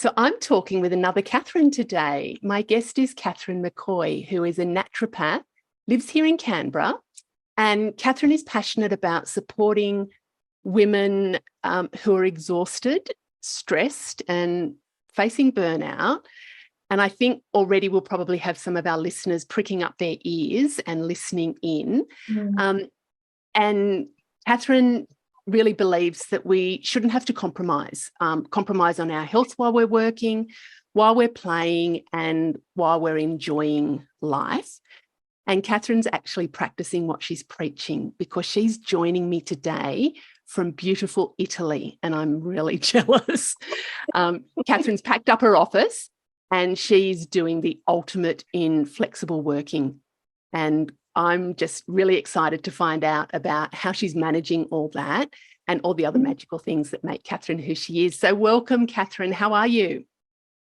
So I'm talking with another Catherine today. My guest is Catherine McCoy, who is a naturopath, lives here in Canberra. And Catherine is passionate about supporting women who are exhausted, stressed, and facing burnout. And I think already we'll probably have some of our listeners pricking up their ears and listening in. And Catherine really believes that we shouldn't have to compromise on our health while we're working, while we're playing, and while we're enjoying life. And Catherine's actually practicing what she's preaching because she's joining me today from beautiful Italy, and I'm really jealous. Catherine's packed up her office and she's doing the ultimate in flexible working. And I'm just really excited to find out about how she's managing all that and all the other magical things that make Catherine who she is. So welcome, Catherine. How are you?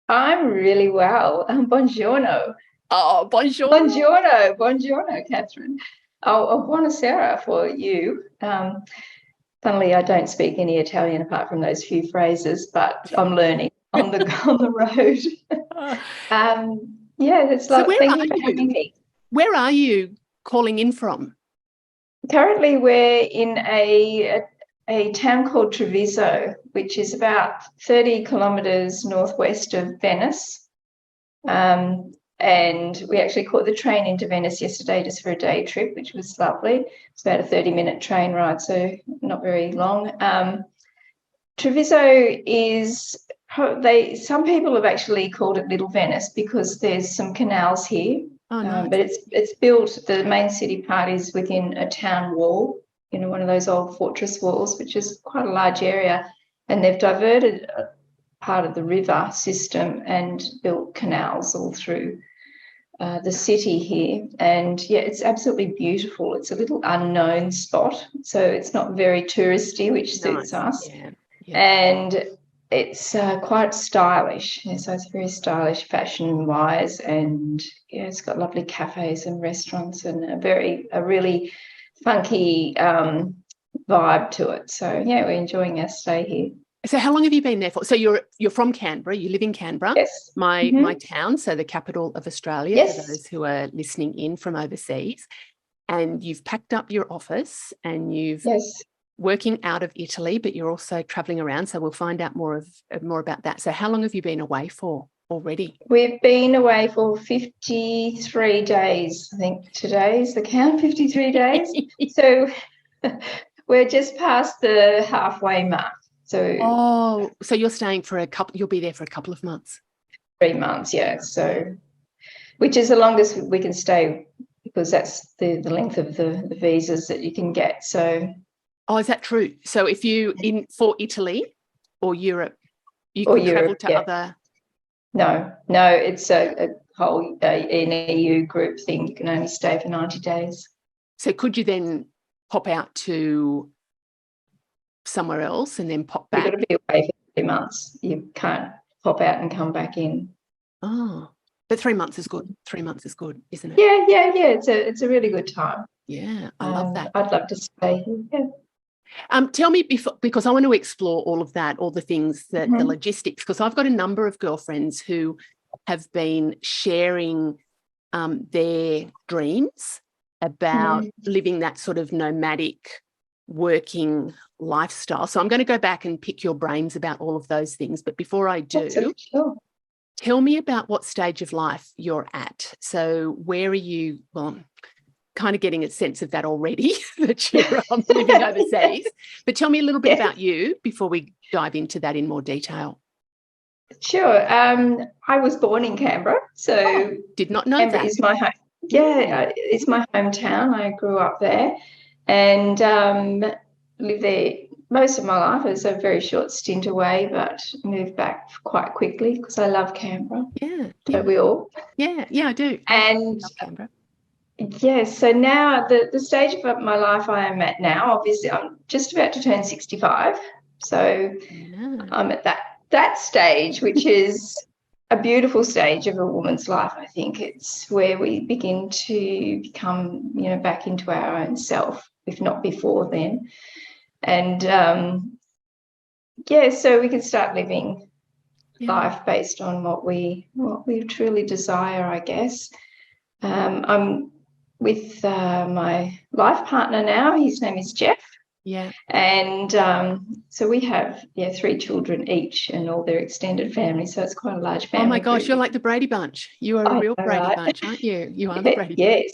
I'm really well. Buongiorno. Oh, buongiorno. Buongiorno, Catherine. Oh, buonasera for you. Funnily, I don't speak any Italian apart from those few phrases, but I'm learning on the road. It's So like, where thank are you for having you? me. Where are you calling in from? Currently, we're in a town called Treviso, which is about 30 kilometres northwest of Venice. And we actually caught the train into Venice yesterday just for a day trip, which was lovely. It's about a 30-minute train ride, so not very long. Treviso is, some people have actually called it Little Venice because there's some canals here. Oh, nice. But it's built, the main city part is within a town wall, one of those old fortress walls, which is quite a large area. And they've diverted a part of the river system and built canals all through the city here. And it's absolutely beautiful. It's a little unknown spot, so it's not very touristy, which suits us. Yeah. And it's quite stylish. So it's very stylish fashion-wise, and it's got lovely cafes and restaurants and a really funky vibe to it. So we're enjoying our stay here. So how long have you been there for? So you're from Canberra, you live in Canberra, yes. my town, so the capital of Australia, yes. For those who are listening in from overseas. And you've packed up your office and you've working out of Italy, but you're also travelling around. So we'll find out more about that. So how long have you been away for already? We've been away for 53 days. I think today's the count, 53 days. So we're just past the halfway mark. So you're staying you'll be there for a couple of months. 3 months, yeah. So, which is the longest we can stay because that's the length of the visas that you can get. So. Oh, is that true? So if you for Italy or Europe, you can travel to other. No, it's a whole an EU group thing. You can only stay for 90 days. So could you then pop out to somewhere else and then pop back? You've got to be away for 3 months. You can't pop out and come back in. Oh, but 3 months is good. 3 months is good, isn't it? Yeah. It's a really good time. Yeah, I love that. I'd love to stay here. Yeah. Tell me because I want to explore all of that, all the things that the logistics, because I've got a number of girlfriends who have been sharing their dreams about living that sort of nomadic working lifestyle. So I'm going to go back and pick your brains about all of those things. But before I do, tell me about what stage of life you're at. So where are you? Well, kind of getting a sense of that already, that you're living overseas. But tell me a little bit about you before we dive into that in more detail. Sure. I was born in Canberra, so did not know Canberra that. is my home. Yeah, it's my hometown. I grew up there and lived there most of my life. It was a very short stint away, but moved back quite quickly because I love Canberra. Yeah. Don't we all? Yeah, I do. And I love Canberra. Yes, so now the stage of my life I am at now, obviously I'm just about to turn 65. So I'm at that stage, which is a beautiful stage of a woman's life. I think it's where we begin to become, back into our own self, if not before then. And so we can start living life based on what we truly desire, I guess. I'm with my life partner now. His name is Jeff. Yeah. And so we have 3 children each and all their extended family. So it's quite a large family. Oh my gosh, you're like the Brady Bunch. You are a real Brady Bunch, aren't you? You are the Brady Bunch.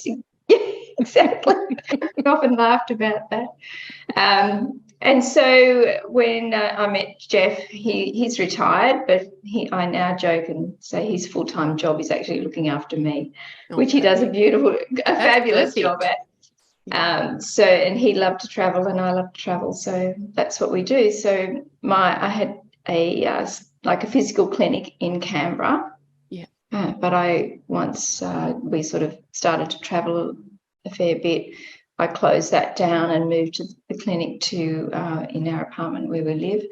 Yes, exactly. I've often laughed about that. And so when I met Jeff, he's retired, but I now joke and say his full-time job is actually looking after me, which he does a fabulous job at. And he loved to travel and I love to travel, so that's what we do. So I had a physical clinic in Canberra, but once we sort of started to travel a fair bit, I closed that down and moved to the clinic in our apartment where we live.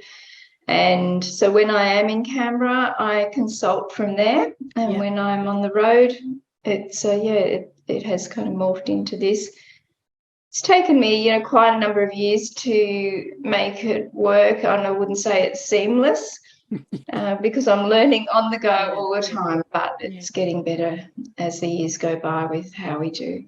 And so when I am in Canberra, I consult from there, and when I'm on the road, it has kind of morphed into this. It's taken me, quite a number of years to make it work, and I wouldn't say it's seamless because I'm learning on the go all the time, but it's getting better as the years go by with how we do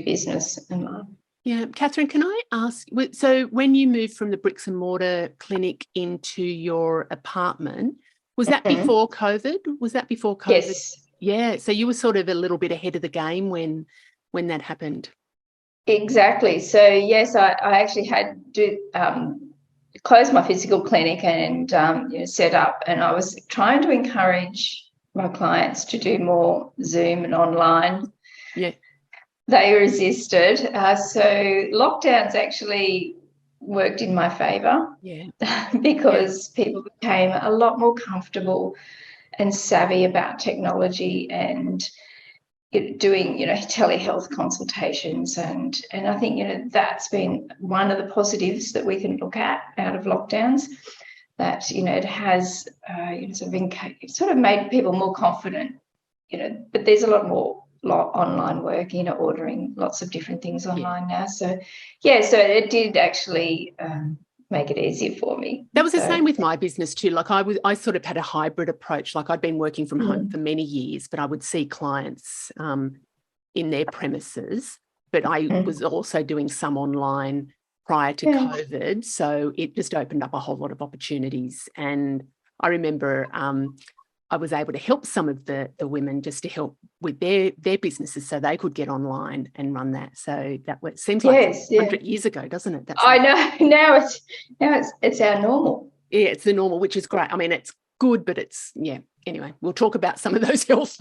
business and life. Yeah, Catherine, can I ask, so when you moved from the bricks and mortar clinic into your apartment, was that before COVID? Was that before COVID? Yes. Yeah, so you were sort of a little bit ahead of the game when that happened. Exactly. So, yes, I actually had to close my physical clinic and set up, and I was trying to encourage my clients to do more Zoom and online. Yeah. They resisted. So lockdowns actually worked in my favour because people became a lot more comfortable and savvy about technology and doing, telehealth consultations. And I think, that's been one of the positives that we can look at out of lockdowns, that, it has sort of made people more confident, but there's a lot more online work, ordering lots of different things online now. So, so it did actually make it easier for me. That was the same with my business too. Like I sort of had a hybrid approach. Like I'd been working from home for many years, but I would see clients in their premises, but I was also doing some online prior to COVID. So it just opened up a whole lot of opportunities. And I remember I was able to help some of the women just to help with their businesses so they could get online and run that. So that seems like 100 years ago, doesn't it? I know. Now it's our normal. Yeah, it's the normal, which is great. I mean, it's good, but it's, anyway, we'll talk about some of those health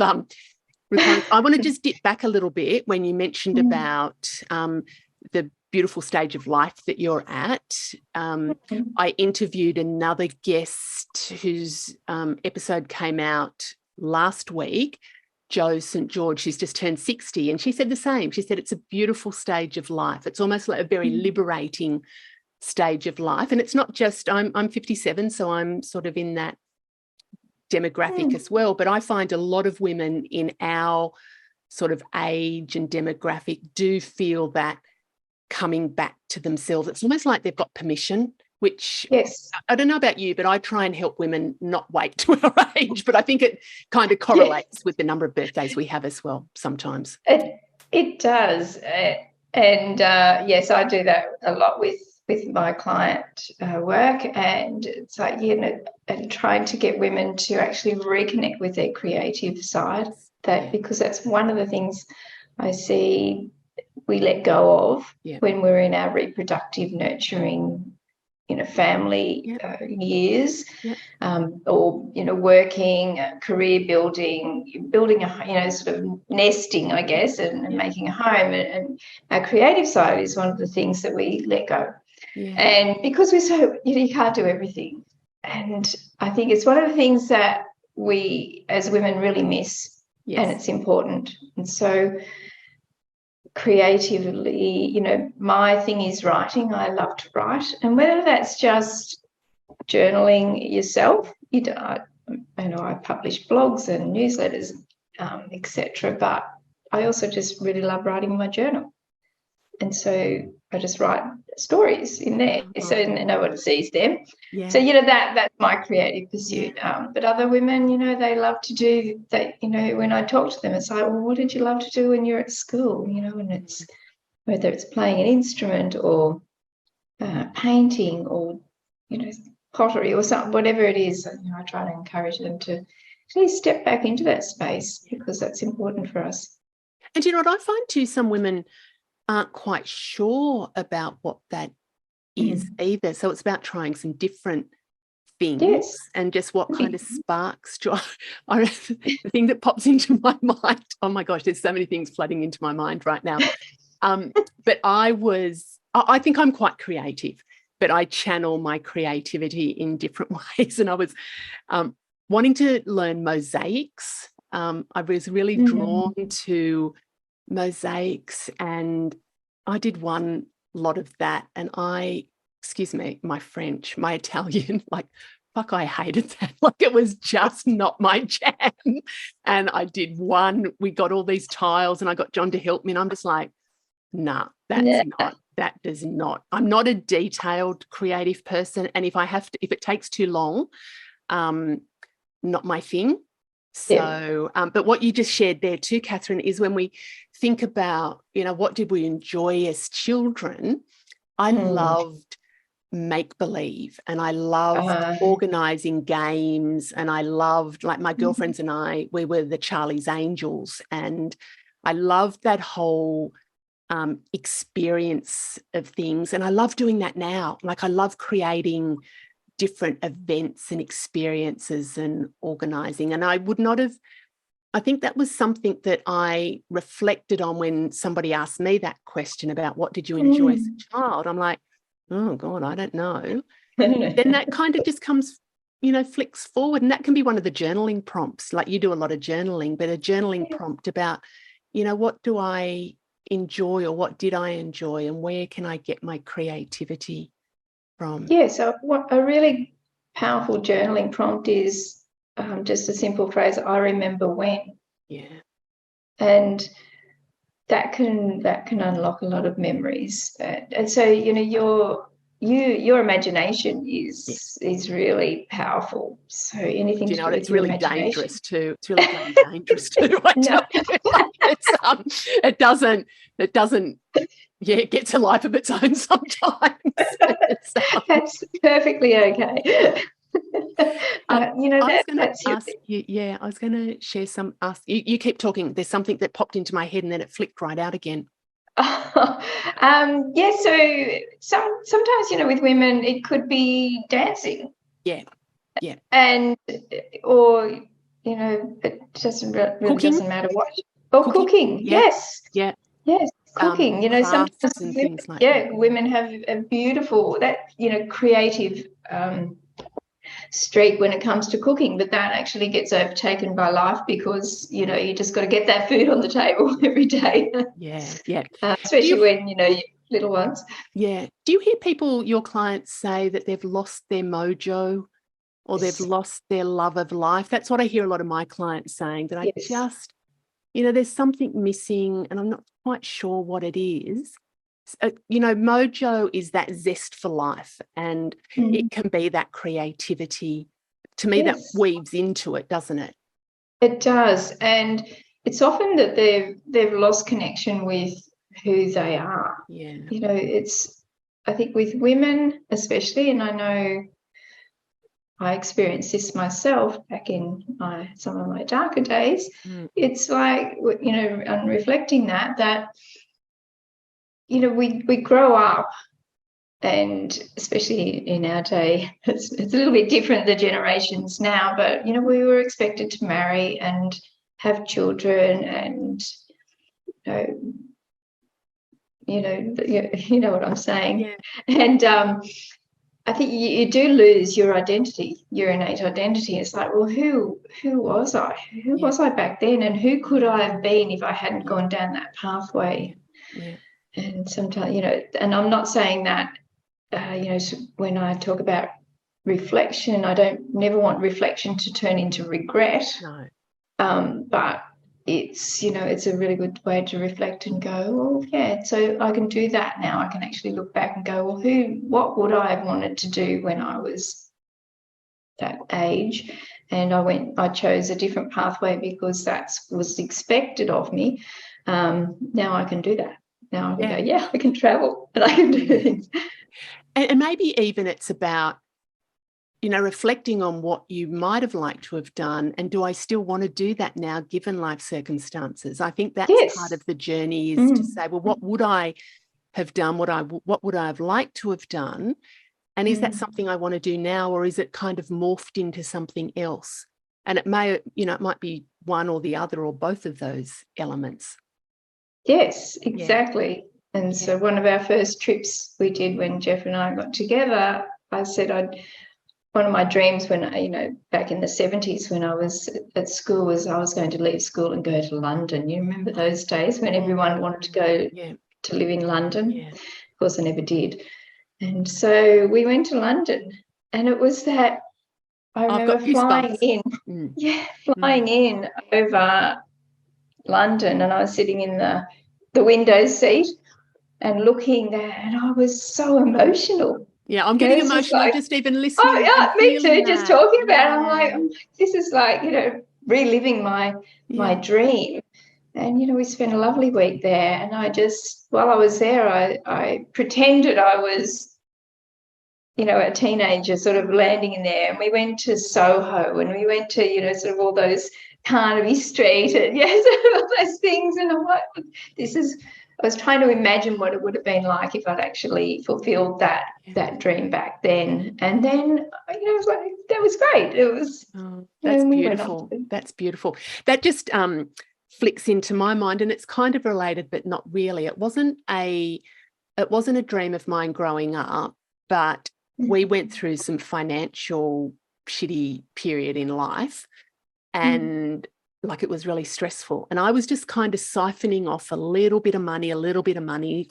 requirements. I want to just dip back a little bit when you mentioned about the beautiful stage of life that you're at. I interviewed another guest whose episode came out last week, Jo St. George. She's just turned 60, and she said the same. She said it's a beautiful stage of life. It's almost like a very liberating stage of life. And it's not just, I'm 57, so I'm sort of in that demographic as well. But I find a lot of women in our sort of age and demographic do feel that coming back to themselves. It's almost like they've got permission, which I don't know about you, but I try and help women not wait to our age. But I think it kind of correlates with the number of birthdays we have as well sometimes. It does. And yes, I do that a lot with my client work, and it's like, and trying to get women to actually reconnect with their creative side, because that's one of the things I see we let go of when we're in our reproductive, nurturing, family years, or, working, career building a, sort of nesting, I guess, and making a home. And our creative side is one of the things that we let go. And because we're so, you can't do everything. And I think it's one of the things that we as women really miss, and it's important. And so creatively, my thing is writing. I love to write, and whether that's just journaling yourself, I publish blogs and newsletters, etc. But I also just really love writing in my journal, and so I just write stories in there, so no one sees them. Yeah. So that's my creative pursuit. But other women, they love to do that. When I talk to them, it's like, well, what did you love to do when you're at school? And it's whether it's playing an instrument or painting or pottery or something, whatever it is. I try to encourage them to actually step back into that space because that's important for us. And you know what I find too, some women aren't quite sure about what that is either. So it's about trying some different things and just what kind of sparks joy. The thing that pops into my mind, oh my gosh, there's so many things flooding into my mind right now. But I think I'm quite creative, but I channel my creativity in different ways. And I was wanting to learn mosaics. I was really drawn to mosaics, and I did one lot of that. And excuse me, my French, my Italian, fuck, I hated that. It was just not my jam. And I did one, we got all these tiles and I got John to help me. And I'm just like, nah, that does not. I'm not a detailed creative person. And if it takes too long, not my thing. So, but what you just shared there too, Catherine, is when we think about, what did we enjoy as children? I loved make-believe, and I loved organising games, and I loved, my girlfriends and I, we were the Charlie's Angels, and I loved that whole experience of things. And I love doing that now. I love creating different events and experiences and organising. And I think that was something that I reflected on when somebody asked me that question about what did you enjoy as a child? I'm like, oh God, I don't know. Then that kind of just comes, flicks forward. And that can be one of the journaling prompts. You do a lot of journaling, but a journaling prompt about, what do I enjoy, or what did I enjoy, and where can I get my creativity from? Yeah, so what a really powerful journaling prompt is just a simple phrase, I remember when. Yeah. And that can unlock a lot of memories. And so, your imagination is really powerful. So anything to do with it's really dangerous too. It's really dangerous too. It doesn't. It gets a life of its own sometimes. That's perfectly okay. I was going to share some. You keep talking. There's something that popped into my head and then it flicked right out again. So sometimes with women it could be dancing. Yeah. And or it doesn't really doesn't matter what. Or cooking. Yes. Yeah. Yes. Cooking. Sometimes and things like that. Women have a beautiful creative streak when it comes to cooking, but that actually gets overtaken by life because you just got to get that food on the table every day. Especially when little ones. Yeah. Do you hear your clients say that they've lost their mojo or they've lost their love of life? That's what I hear a lot of my clients saying, that I just, there's something missing and I'm not quite sure what it is. Mojo is that zest for life, and it can be that creativity. To me, that weaves into it, doesn't it? It does, and it's often that they've lost connection with who they are. Yeah, I think with women especially, and I know I experienced this myself back in some of my darker days. It's like on reflecting that. We grow up, and especially in our day, it's a little bit different, the generations now, but, we were expected to marry and have children and, you know what I'm saying. Yeah. And I think you do lose your identity, your innate identity. It's like, well, who was I? Who was I back then? And who could I have been if I hadn't gone down that pathway? Yeah. And sometimes, and I'm not saying that, when I talk about reflection, I never want reflection to turn into regret. No. But it's, it's a really good way to reflect and go, well, yeah, so I can do that now. I can actually look back and go, well, what would I have wanted to do when I was that age? And I chose a different pathway because that was expected of me. Now I can do that. Now I can go, yeah, I can travel and I can do things. And maybe even it's about, reflecting on what you might have liked to have done, and do I still want to do that now given life circumstances? I think that's part of the journey, is to say, well, what would I have done? What would I have liked to have done? And is that something I want to do now, or is it kind of morphed into something else? And it might be one or the other or both of those elements. Yes, exactly. And so one of our first trips we did when Jeff and I got together, I said one of my dreams when, back in the 70s when I was at school, was I was going to leave school and go to London. You remember those days when everyone wanted to go to live in London? Yeah. Of course, I never did. And so we went to London, and it was that, I remember flying in over London, and I was sitting in the window seat and looking there, and I was so emotional. Yeah, I'm getting emotional just even listening. Oh, yeah, me too, just talking about it. I'm like, this is like, reliving my dream. And, we spent a lovely week there. And while I was there, I pretended I was, a teenager sort of landing in there. And we went to Soho, and we went to, sort of all those Carnaby Street and, all those things. And I'm like, I was trying to imagine what it would have been like if I'd actually fulfilled that dream back then. And then, it was like, that was great. It was that's beautiful. That's beautiful. That just flicks into my mind, and it's kind of related, but not really. It wasn't a dream of mine growing up, but we went through some financial shitty period in life, and like it was really stressful. And I was just kind of siphoning off a little bit of money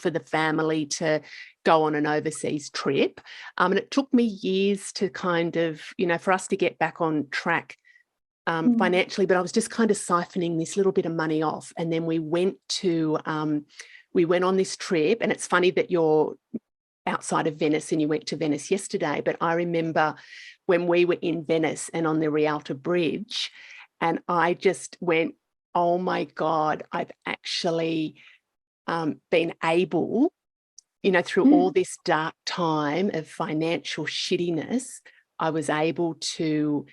for the family to go on an overseas trip. And it took me years to kind of, for us to get back on track financially, but I was just kind of siphoning this little bit of money off. And then we went on this trip, and it's funny that you're outside of Venice and you went to Venice yesterday, but I remember when we were in Venice and on the Rialta Bridge, and I just went, oh my God, I've actually been able, through all this dark time of financial shittiness, I was able to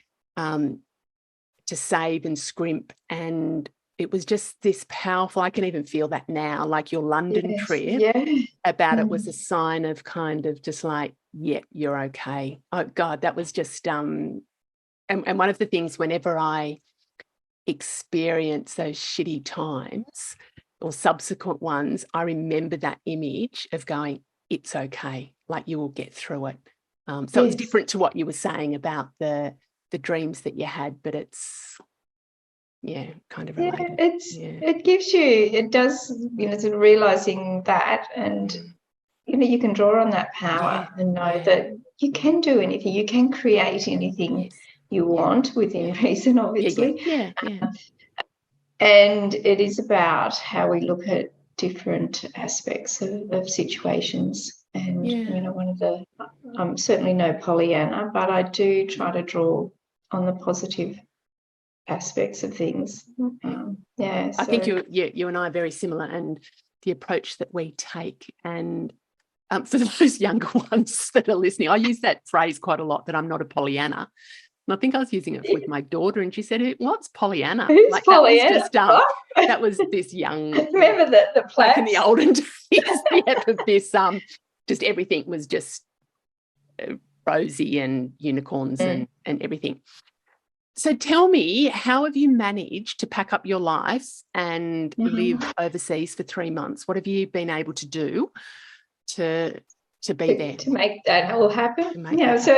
save and scrimp. And it was just this powerful, I can even feel that now, like your London trip about it was a sign of kind of just like, yeah, you're okay. Oh God, that was just, and one of the things whenever I experience those shitty times or subsequent ones, I remember that image of going, it's okay, like you will get through it. So it's different to what you were saying about the dreams that you had, but it's kind of related. It gives you, it does, sort of realizing that, and you can draw on that power and know that you can do anything, you can create anything you want within reason, obviously. And it is about how we look at different aspects of situations. And I'm certainly no Pollyanna, but I do try to draw on the positive aspects of things. I think you and I are very similar, and the approach that we take. And for those younger ones that are listening, I use that phrase quite a lot, that I'm not a Pollyanna. And I think I was using it with my daughter, and she said, what's Pollyanna? Who's Pollyanna? That was this young. Remember the plaques? Like in the olden days, of this, just everything was just rosy and unicorns and everything. So tell me, how have you managed to pack up your life and live overseas for 3 months? What have you been able to do to be there? To make that all happen? So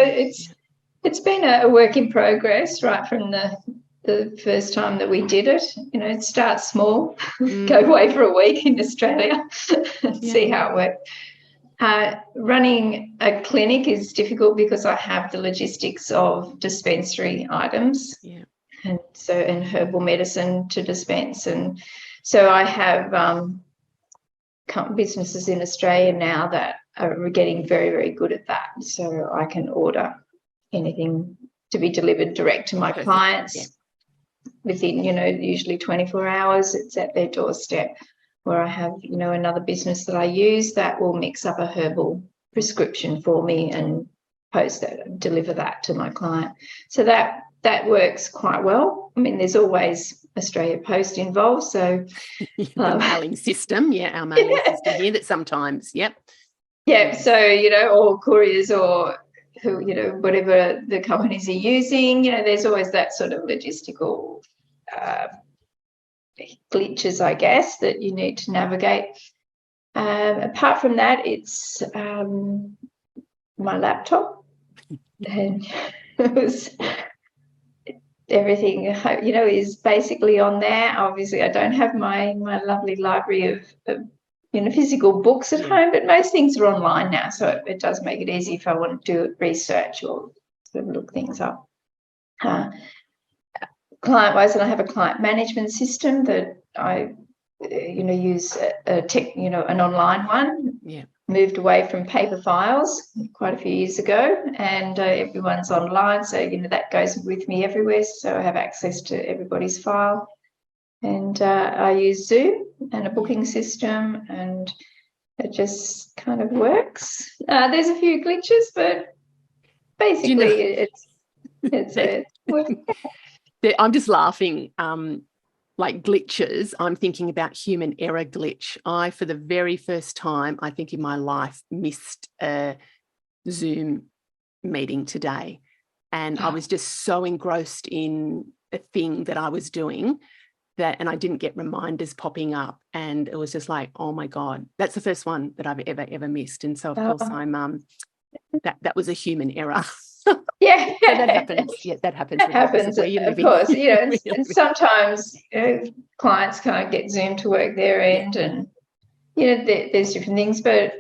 it's been a work in progress right from the first time that we did it. It starts small, go away for a week in Australia, see how it works. Running a clinic is difficult because I have the logistics of dispensary items. and herbal medicine to dispense. And so I have businesses in Australia now that are getting very, very good at that. So I can order anything to be delivered direct to my clients within, usually 24 hours. It's at their doorstep. Where I have, another business that I use that will mix up a herbal prescription for me and deliver that to my client. So that works quite well. I mean, there's always Australia Post involved. So the mailing system, our mailing system here that sometimes, so, or couriers or who, whatever the companies are using, there's always that sort of logistical glitches, I guess, that you need to navigate. Apart from that, it's my laptop, and everything, is basically on there. Obviously, I don't have my lovely library of physical books at home, but most things are online now, so it does make it easy if I want to do research or sort of look things up. Client-wise, and I have a client management system that I, use an online one. Yeah. Moved away from paper files quite a few years ago, and everyone's online, so that goes with me everywhere. So I have access to everybody's file, and I use Zoom and a booking system, and it just kind of works. There's a few glitches, but basically it's I'm just laughing. Like glitches, I'm thinking about human error glitch. I, for the very first time, I think in my life, missed a Zoom meeting today. And I was just so engrossed in a thing that I was doing and I didn't get reminders popping up. And it was just like, oh my God, that's the first one that I've ever missed. And so of course I'm, that was a human error. Yeah, so that happens. Yeah, that happens. That happens, of course. And sometimes clients can't get Zoom to work their end, and there's different things. But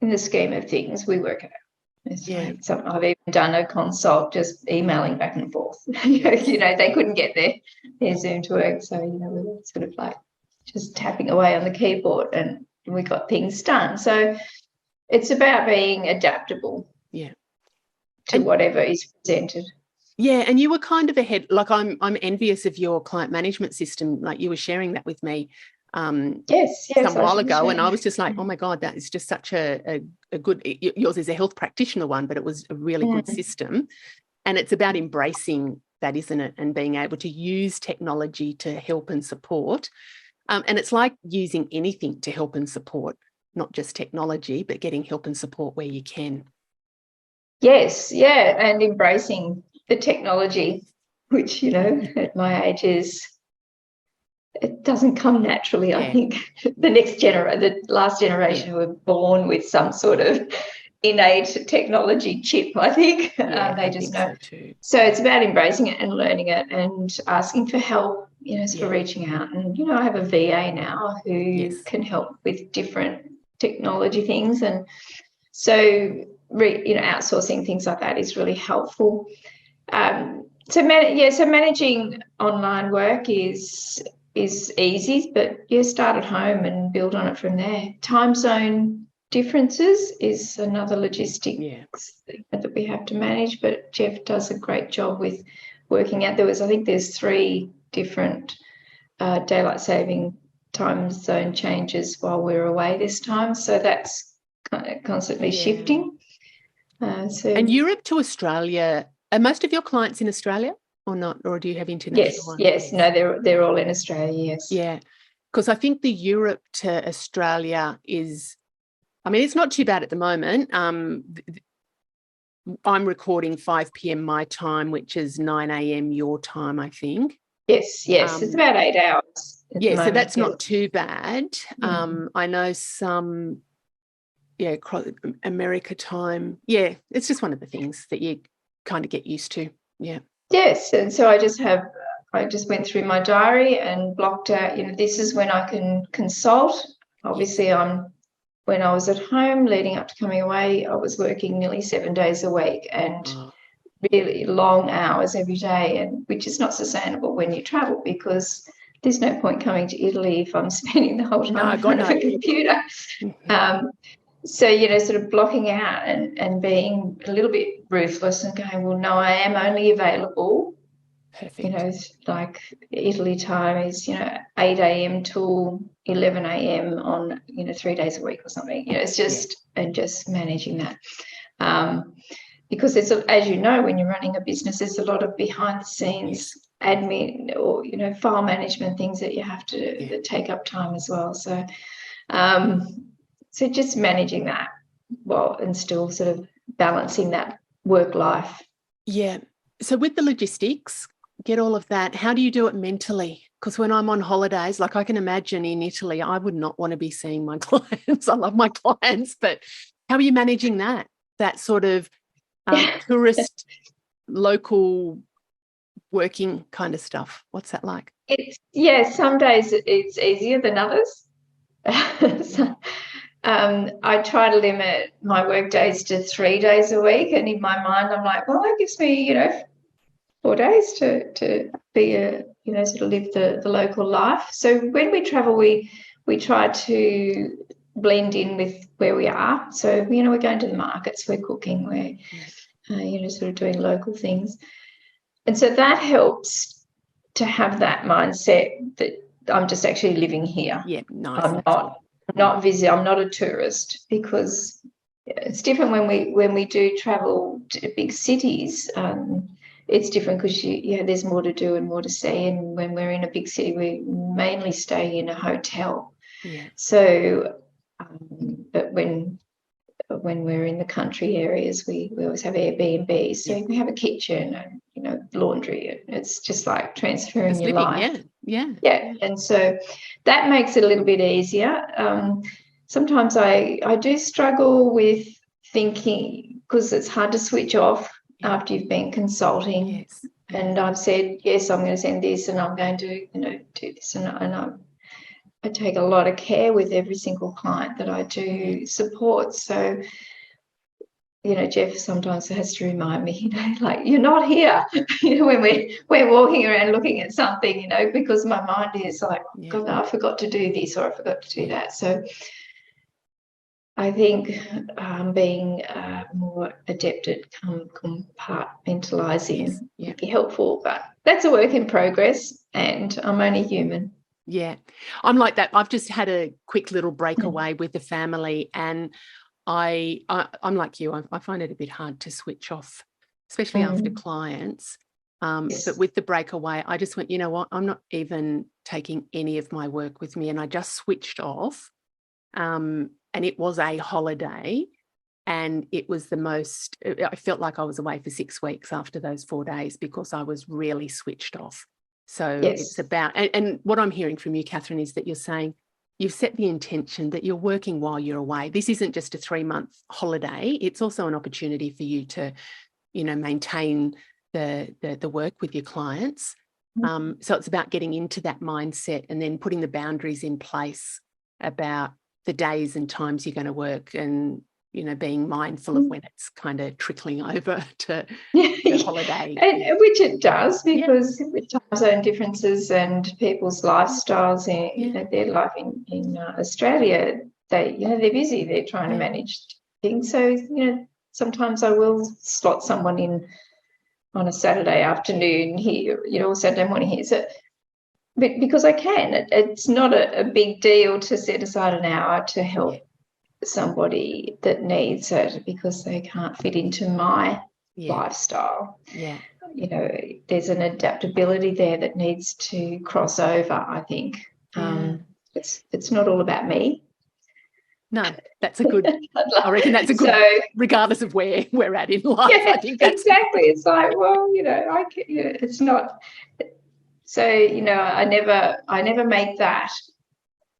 in the scheme of things, we work it out. I've even done a consult just emailing back and forth. They couldn't get their Zoom to work, so we were sort of like just tapping away on the keyboard, and we got things done. So it's about being adaptable. Yeah. To whatever is presented. Yeah, and you were kind of ahead. Like I'm envious of your client management system. Like you were sharing that with me yes, some while ago, and I was just like, oh my God, that is just such a good. Yours is a health practitioner one, but it was a really good system, and it's about embracing that, isn't it? And being able to use technology to help and support. And it's like using anything to help and support, not just technology, but getting help and support where you can. Yes, and embracing the technology, which, at my age it doesn't come naturally. I think the last generation were born with some sort of innate technology chip, I think. They just know. So too. So it's about embracing it and learning it and asking for help, for reaching out. And, I have a VA now who can help with different technology things. And so outsourcing things like that is really helpful. So managing online work is easy, but start at home and build on it from there. Time zone differences is another logistics that we have to manage, but Jeff does a great job with working out. There's 3 different daylight saving time zone changes while we're away this time, so that's kind of constantly shifting. And Europe to Australia, are most of your clients in Australia or not? Or do you have international ones? Yes. No, they're all in Australia, yes. Yeah, because I think the Europe to Australia is, it's not too bad at the moment. I'm recording 5 p.m. my time, which is 9 a.m. your time, I think. Yes, it's about 8 hours. So that's not too bad. I know some... America time. Yeah, it's just one of the things that you kind of get used to. Yeah. Yes, and so I just went through my diary and blocked out, this is when I can consult. Obviously, when I was at home leading up to coming away, I was working nearly 7 days a week, and really long hours every day, and which is not sustainable when you travel, because there's no point coming to Italy if I'm spending the whole time in front of a computer. So, sort of blocking out and being a little bit ruthless and going, well, no, I am only available. Perfect. Like Italy time is, 8 a.m. till 11 a.m. on, 3 days a week or something. It's just, and just managing that. Because there's, as you know, when you're running a business, there's a lot of behind the scenes admin or, file management things that you have to do that take up time as well. So, so just managing that and still sort of balancing that work life. Yeah. So with the logistics, get all of that. How do you do it mentally? Because when I'm on holidays, like I can imagine in Italy, I would not want to be seeing my clients. I love my clients, but how are you managing that? That sort of tourist, local working kind of stuff. What's that like? Some days it's easier than others. So, I try to limit my work days to 3 days a week, and in my mind I'm like, well, that gives me 4 days to be sort of live the local life. So when we travel, we try to blend in with where we are. So we're going to the markets, we're cooking, we're sort of doing local things, and so that helps to have that mindset that I'm just actually living here. Yeah, nice. I'm not I'm not a tourist, because it's different when we do travel to big cities. It's different because there's more to do and more to see. And when we're in a big city, we mainly stay in a hotel. Yeah. So, but when we're in the country areas, we always have Airbnb. So we have a kitchen and laundry. It's just like transferring your life. Yeah. And so that makes it a little bit easier. Sometimes I do struggle with thinking, because it's hard to switch off after you've been consulting. Yes. And I've said, yes, I'm going to send this and I'm going to, do this. And I take a lot of care with every single client that I do support. So, Jeff sometimes has to remind me, like, you're not here, when we're walking around looking at something, because my mind is like, God, I forgot to do this or I forgot to do that. So I think being more adept at compartmentalising would be helpful, but that's a work in progress, and I'm only human. Yeah, I'm like that. I've just had a quick little breakaway with the family, and I'm like you. I find it a bit hard to switch off, especially after clients. But with the breakaway, I just went, you know what? I'm not even taking any of my work with me, and I just switched off. And it was a holiday, and it was the most. I felt like I was away for 6 weeks after those 4 days, because I was really switched off. So it's about, and what I'm hearing from you, Catherine, is that you're saying you've set the intention that you're working while you're away. This isn't just a 3-month holiday. It's also an opportunity for you to, maintain the work with your clients. So it's about getting into that mindset and then putting the boundaries in place about the days and times you're going to work, and, being mindful of when it's kind of trickling over to the holiday. Which it does, because with time zone differences and people's lifestyles in their life in Australia, they're busy, they're trying to manage things. So, sometimes I will slot someone in on a Saturday afternoon here, or Saturday morning here. So, but because I can, it's not a big deal to set aside an hour to help somebody that needs it, because they can't fit into my lifestyle. There's an adaptability there that needs to cross over, I think. It's not all about me. No, that's a good, I reckon that's a good, regardless of where we're at in life. I think that's exactly. It's like, well, it's not. So, I never make that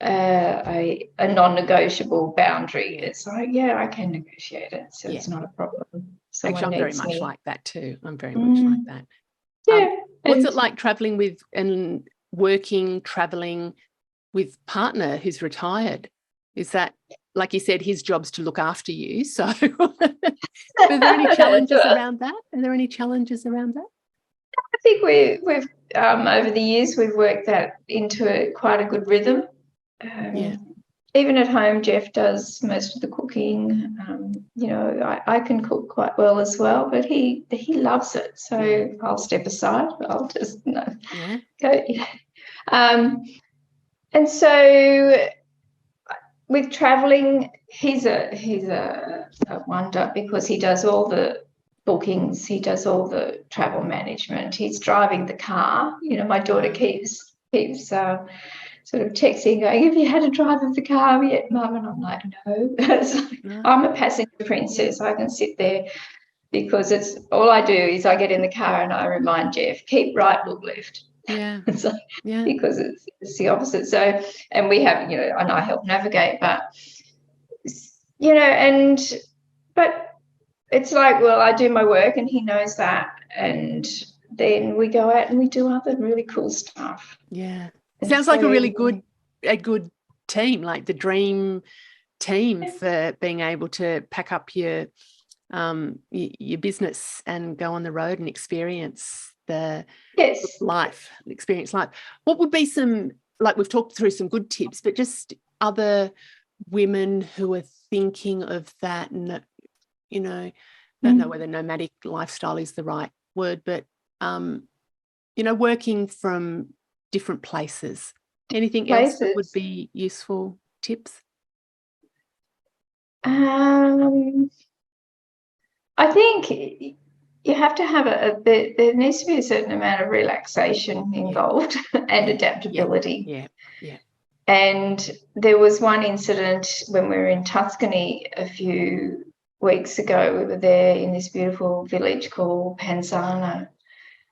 a non-negotiable boundary. It's like, I can negotiate it, so it's not a problem. Actually, I'm very much like that too. I'm very much like that. What's it like traveling with and traveling with partner who's retired? Is that, like you said, his job's to look after you? So Were there any challenges around that? Are there any challenges around that? I think we've over the years we've worked that into quite a good rhythm. Even at home, Jeff does most of the cooking. I can cook quite well as well, but he loves it. So I'll step aside. I'll just go. And so with traveling, he's a wonder because he does all the bookings, he does all the travel management, he's driving the car. My daughter keeps sort of texting going, have you had a drive of the car yet, Mum? And I'm like, no. I'm a passenger princess. I can sit there because it's all I do is I get in the car and I remind Jeff, keep right, look left. Because it's the opposite. So, and we have, and I help navigate, but it's like, well, I do my work and he knows that, and then we go out and we do other really cool stuff. Sounds like a really good team, like the dream team for being able to pack up your business and go on the road and experience life. What would be some, like we've talked through some good tips, but just other women who are thinking of that, and don't know whether nomadic lifestyle is the right word, but working from different places. Anything else that would be useful tips? I think you have to have there needs to be a certain amount of relaxation involved and adaptability. And there was one incident when we were in Tuscany a few weeks ago. We were there in this beautiful village called Panzano,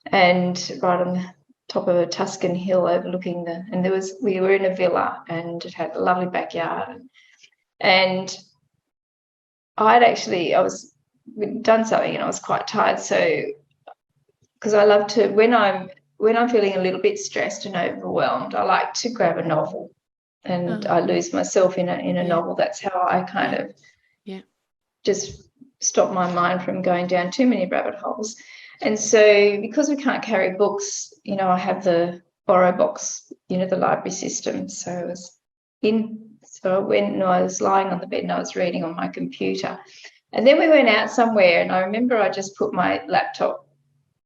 and right on the top of a Tuscan hill overlooking we were in a villa and it had a lovely backyard. And we'd done something and I was quite tired. So, because I love to, when I'm feeling a little bit stressed and overwhelmed, I like to grab a novel and I lose myself in a novel. That's how I kind of just stop my mind from going down too many rabbit holes. And so because we can't carry books, I have the borrow box, the library system. So when I was lying on the bed and I was reading on my computer. And then we went out somewhere and I remember I just put my laptop,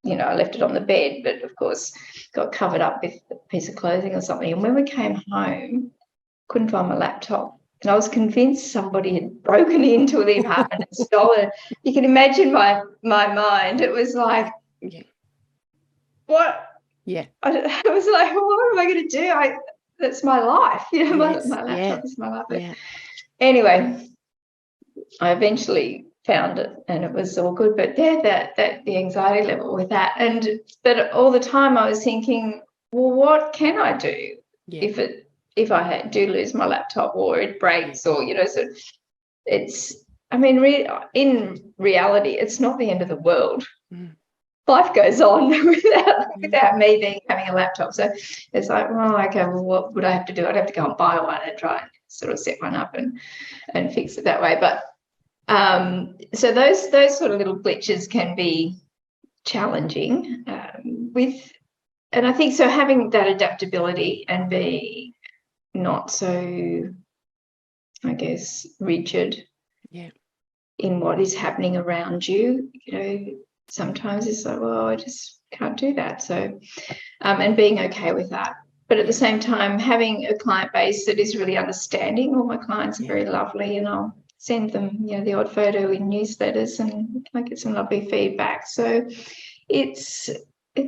I left it on the bed, but of course got covered up with a piece of clothing or something. And when we came home, couldn't find my laptop. And I was convinced somebody had broken into the apartment and stolen it. You can imagine my mind. It was like, what? I was like, well, what am I going to do? That's my life. My laptop is my life. But anyway, I eventually found it and it was all good. But that the anxiety level with that. But all the time I was thinking, well, what can I do if I do lose my laptop or it breaks or, so it's, in reality, it's not the end of the world. Life goes on without me having a laptop. So it's like, well, okay, well, what would I have to do? I'd have to go and buy one and try and sort of set one up and fix it that way. But so those sort of little glitches can be challenging and I think so having that adaptability and be not so, I guess, rigid in what is happening around you. Sometimes it's like, well, I just can't do that. So, and being okay with that. But at the same time, having a client base that is really understanding. All my clients are very lovely, and I'll send them, the odd photo in newsletters, and I get some lovely feedback. So it's I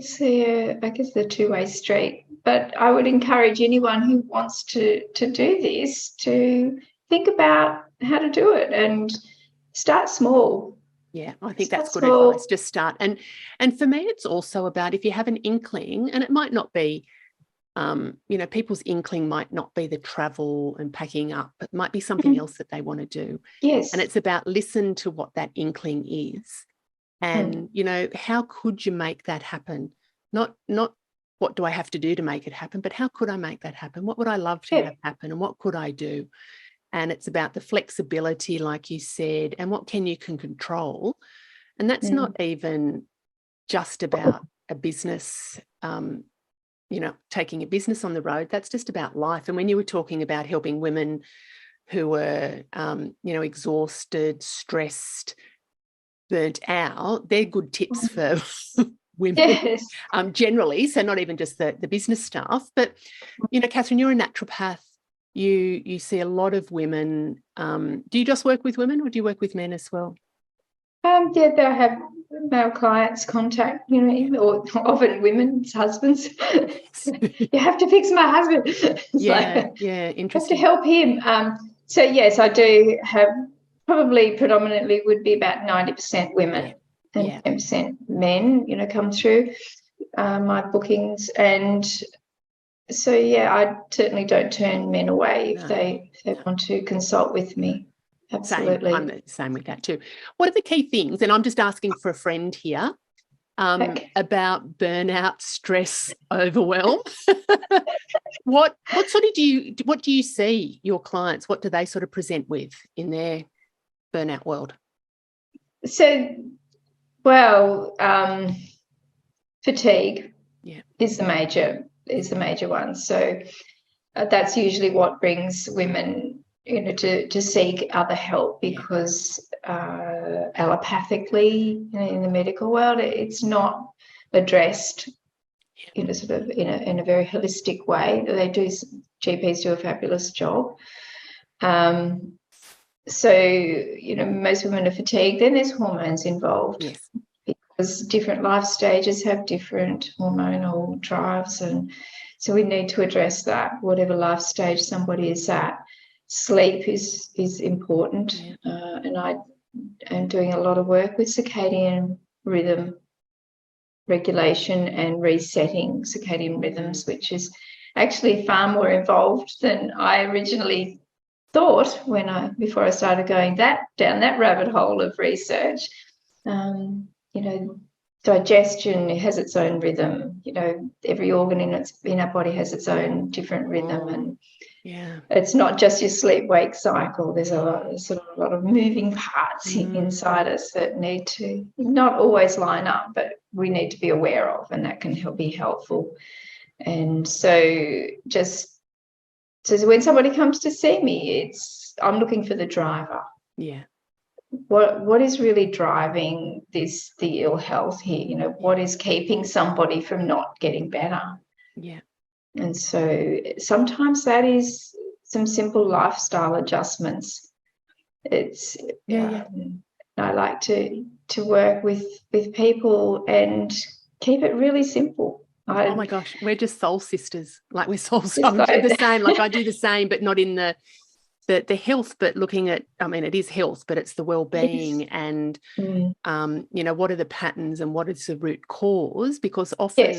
guess the two-way street. But I would encourage anyone who wants to do this to think about how to do it and start small. Yeah, I think that's good advice. Just start. And for me, it's also about if you have an inkling, and it might not be, people's inkling might not be the travel and packing up. It might be something else that they want to do. Yes. And it's about listen to what that inkling is. And, how could you make that happen? Not what do I have to do to make it happen, but how could I make that happen? What would I love to have happen and what could I do? and it's about the flexibility, like you said, and what can control. And that's not even just about a business, taking a business on the road. That's just about life. And when you were talking about helping women who were, exhausted, stressed, burnt out, they're good tips for women generally. So not even just the business stuff. But, Catherine, you're a naturopath. You see a lot of women. Do you just work with women, or do you work with men as well? Yeah, they have male clients contact, or often women's husbands. You have to fix my husband. Interesting. Have to help him. So yes, I do have, probably predominantly would be about 90% women and 10% men, come through my bookings. And so, I certainly don't turn men away if they want to consult with me. Absolutely. I'm the same with that too. What are the key things? And I'm just asking for a friend here about burnout, stress, overwhelm. What do you see your clients? What do they sort of present with in their burnout world? So, fatigue is the major one. So that's usually what brings women to seek other help, because allopathically in the medical world, it's not addressed sort of in a very holistic way. GPs do a fabulous job. So most women are fatigued. Then there's hormones involved, because different life stages have different hormonal drives, and so we need to address that, whatever life stage somebody is at. Sleep is important, and I am doing a lot of work with circadian rhythm regulation and resetting circadian rhythms, which is actually far more involved than I originally thought before I started going down that rabbit hole of research. Digestion has its own rhythm. Every organ in our body has its own different rhythm, and it's not just your sleep-wake cycle. There's a lot of moving parts inside us that need to not always line up, but we need to be aware of, and that can be helpful. And so when somebody comes to see me, I'm looking for the driver. Yeah. What is really driving the ill health here? What is keeping somebody from not getting better? Yeah. And so sometimes that is some simple lifestyle adjustments. I like to work with people and keep it really simple. Oh my gosh, we're just soul sisters. Like we're soul sisters. The same. Like I do the same, but not in the health, but looking at, it is health, but it's the well-being and, what are the patterns and what is the root cause? Because often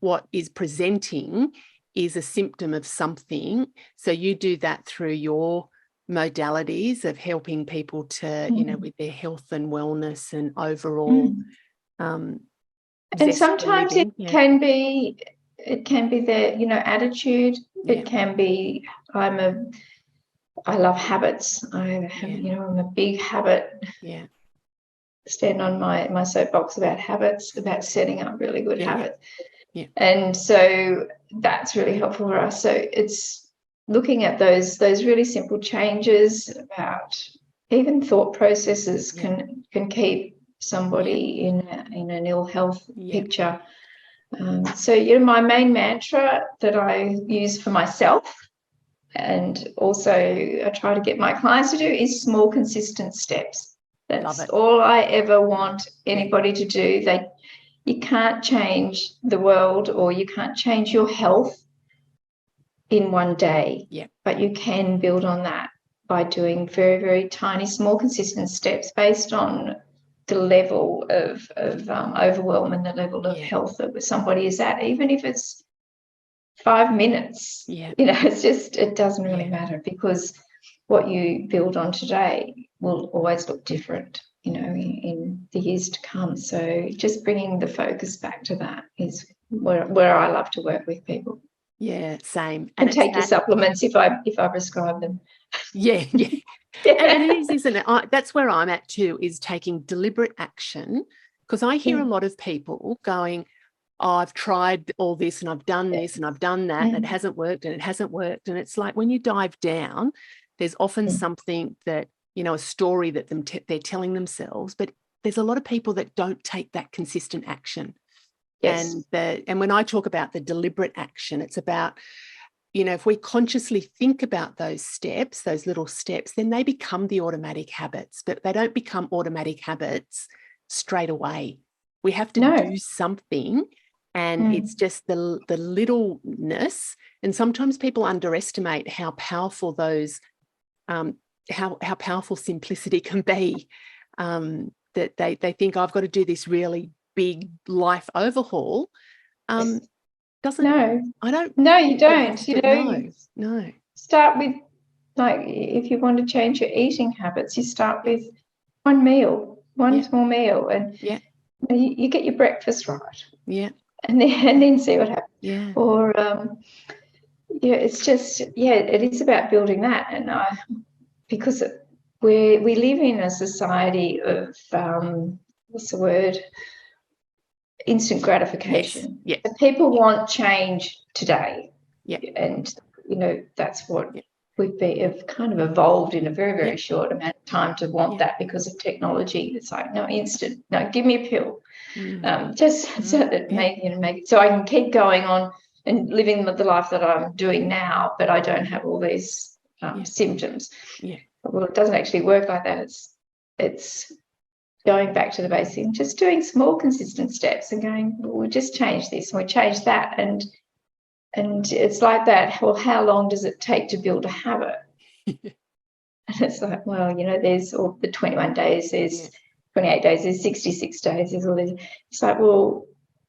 what is presenting is a symptom of something. So you do that through your modalities of helping people to, with their health and wellness and overall. And sometimes it can be their, attitude. It can be, I love habits. I'm a big habit. Yeah. Stand on my soapbox about habits, about setting up really good habits. Yeah. And so that's really helpful for us. So it's looking at those really simple changes about even thought processes can keep somebody in an ill health picture. So my main mantra that I use for myself, and also I try to get my clients to do, is small, consistent steps. That's all I ever want anybody to do. You can't change the world, or you can't change your health in one day, but you can build on that by doing very, very tiny, small, consistent steps based on the level of overwhelm and the level of health that somebody is at, even if it's 5 minutes. It doesn't really matter, because what you build on today will always look different, in the years to come. So just bringing the focus back to that is where I love to work with people. Yeah, same. And take the supplements if I prescribe them. Yeah, yeah. Yeah. And it is, isn't it? That's where I'm at too, is taking deliberate action, because I hear a lot of people going, oh, I've tried all this and I've done this and I've done that and it hasn't worked and it hasn't worked. And it's like when you dive down, there's often something that, you know, a story that they're telling themselves, but there's a lot of people that don't take that consistent action. Yes. And when I talk about the deliberate action, it's about, you know, if we consciously think about those steps, those little steps, then they become the automatic habits, but they don't become automatic habits straight away. We have to do something, and it's just the littleness. And sometimes people underestimate how powerful those, how powerful simplicity can be. That they think, I've got to do this really big life overhaul. Doesn't No, I don't. No, you don't. You know, no. Start with, like, if you want to change your eating habits, you start with one meal, one small meal, and you get your breakfast right. Yeah. And then see what happens. Yeah. Or it's just, it is about building that. And because we live in a society of what's the word? Instant gratification. Yes. So people want change today. Yeah. And, you know, that's what we've kind of evolved in a very, very short amount of time to want that because of technology. It's like, no, instant. No, give me a pill. So that make it so I can keep going on and living the life that I'm doing now, but I don't have all these symptoms. Yeah. Well, it doesn't actually work like that. It's going back to the basic, just doing small consistent steps and going, well, we'll just change this and we change that. And it's like that. Well, how long does it take to build a habit? And it's like, well, you know, there's all the 21 days, there's 28 days, there's 66 days, there's all this. It's like, well,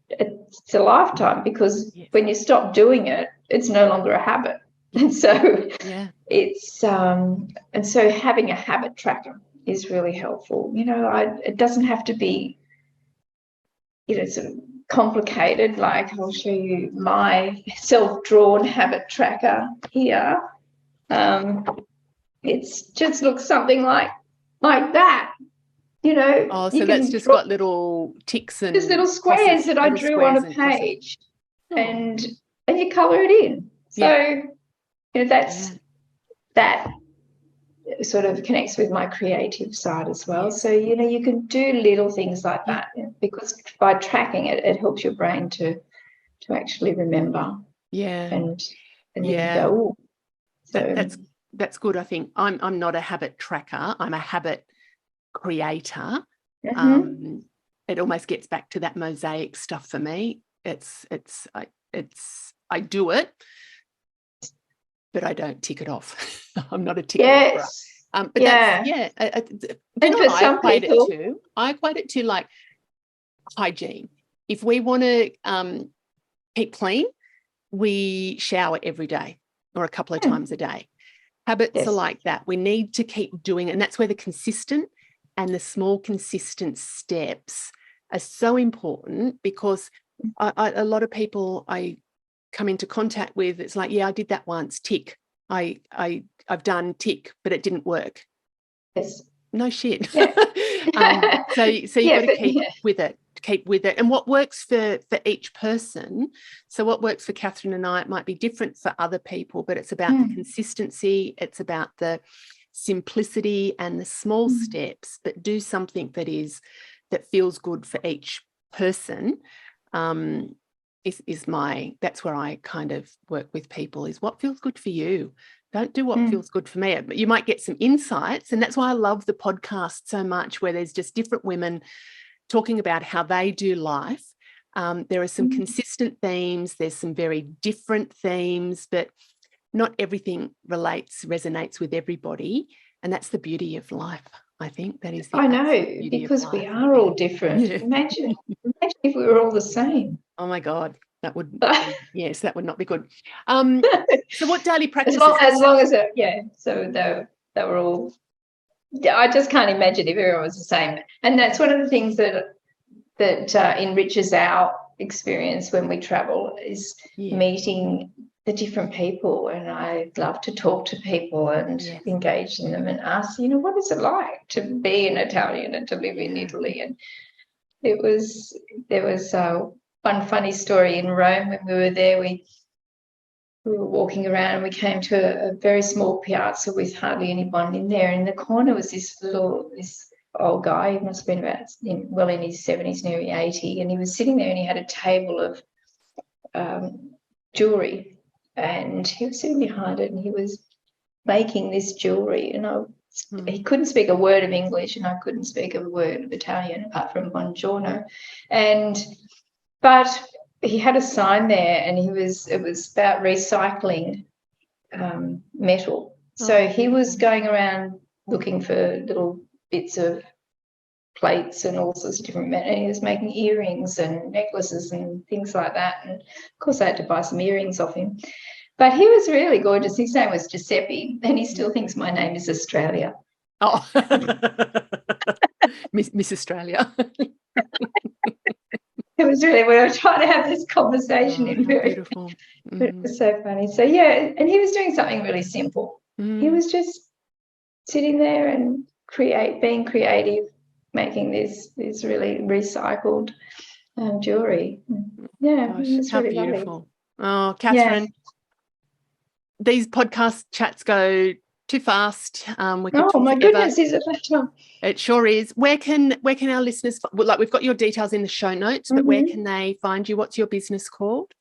it's a lifetime, because when you stop doing it, it's no longer a habit. And so it's and so having a habit tracker is really helpful. You know, it doesn't have to be, you know, sort of complicated. Like, I'll show you my self-drawn habit tracker here. It's just looks something like that. You know, oh, so that's just got little ticks and just little squares that I drew on a page, and you colour it in. So you know, that sort of connects with my creative side as well. So, you know, you can do little things like that, because by tracking it, it helps your brain to actually remember. And then you go, oh. So that's good. I think I'm not a habit tracker. I'm a habit creator. It almost gets back to that mosaic stuff for me. I do it, but I don't tick it off. I'm not a tick offer. But and for some people, I equate it to like hygiene. If we want to keep clean, we shower every day or a couple of times a day. Habits are like that. We need to keep doing it. And that's where the consistent and the small consistent steps are so important, because a lot of people I come into contact with, it's like, I did that once, tick. I've done tick, but it didn't work. No shit. So you've got to keep with it. And what works for each person, so what works for Catherine and I, it might be different for other people, but it's about the consistency, it's about the simplicity and the small steps, but do something that feels good for each person. That's where I kind of work with people, is what feels good for you. Don't do what feels good for me. You might get some insights, and that's why I love the podcast so much, where there's just different women talking about how they do life. There are some consistent themes, there's some very different themes, but not everything resonates with everybody, and that's the beauty of life. I think that is. I know, because we are all different. Imagine if we were all the same. Oh my God, that would that would not be good. So what daily practices? As long as so they were all. I just can't imagine if everyone was the same, and that's one of the things that enriches our experience when we travel, is meeting the different people, and I love to talk to people and engage in them and ask, what is it like to be an Italian and to live in Italy? And there was one funny story in Rome when we were there. We were walking around and we came to a very small piazza with hardly anyone in there. And in the corner was this old guy. He must have been about in his 70s, nearly 80, and he was sitting there and he had a table of jewelry. And he was sitting behind it and he was making this jewelry. And he couldn't speak a word of English and I couldn't speak a word of Italian apart from buongiorno. But he had a sign there and it was about recycling metal. So he was going around looking for little bits of plates and all sorts of different metal. And he was making earrings and necklaces and things like that. And, of course, I had to buy some earrings off him. But he was really gorgeous. His name was Giuseppe, and he still thinks my name is Australia. Oh, Miss Australia. It was really, we were trying to have this conversation in very beautiful. It was so funny. So, and he was doing something really simple. He was just sitting there and being creative, making this really recycled jewellery. Yeah, gosh, it was how really beautiful. lovely. Oh, Catherine, these podcast chats go too fast. We could my goodness, is it that time? It sure is. Where can our listeners, we've got your details in the show notes, but where can they find you? What's your business called?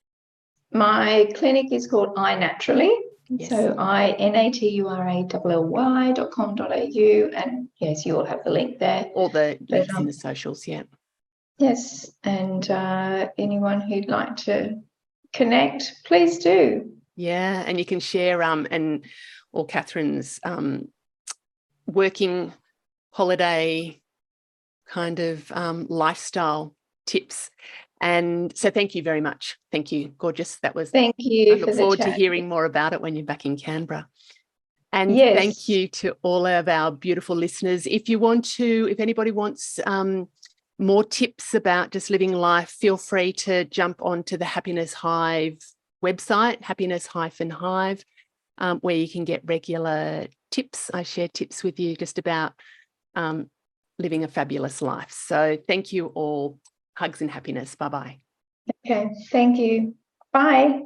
My clinic is called iNaturally. Yes. So inaturally.com.au, and yes, you all have the link there. All the links in the socials, yeah. Yes, and anyone who'd like to connect, please do. Yeah, and you can share all Catherine's working holiday kind of lifestyle tips. And so thank you very much. Thank you. Gorgeous. Thank you. I look forward to hearing more about it when you're back in Canberra. And thank you to all of our beautiful listeners. If anybody wants more tips about just living life, feel free to jump onto the Happiness Hive website, Happiness-Hive, where you can get regular tips. I share tips with you just about living a fabulous life. So thank you all. Hugs and happiness. Bye-bye. Okay, thank you. Bye.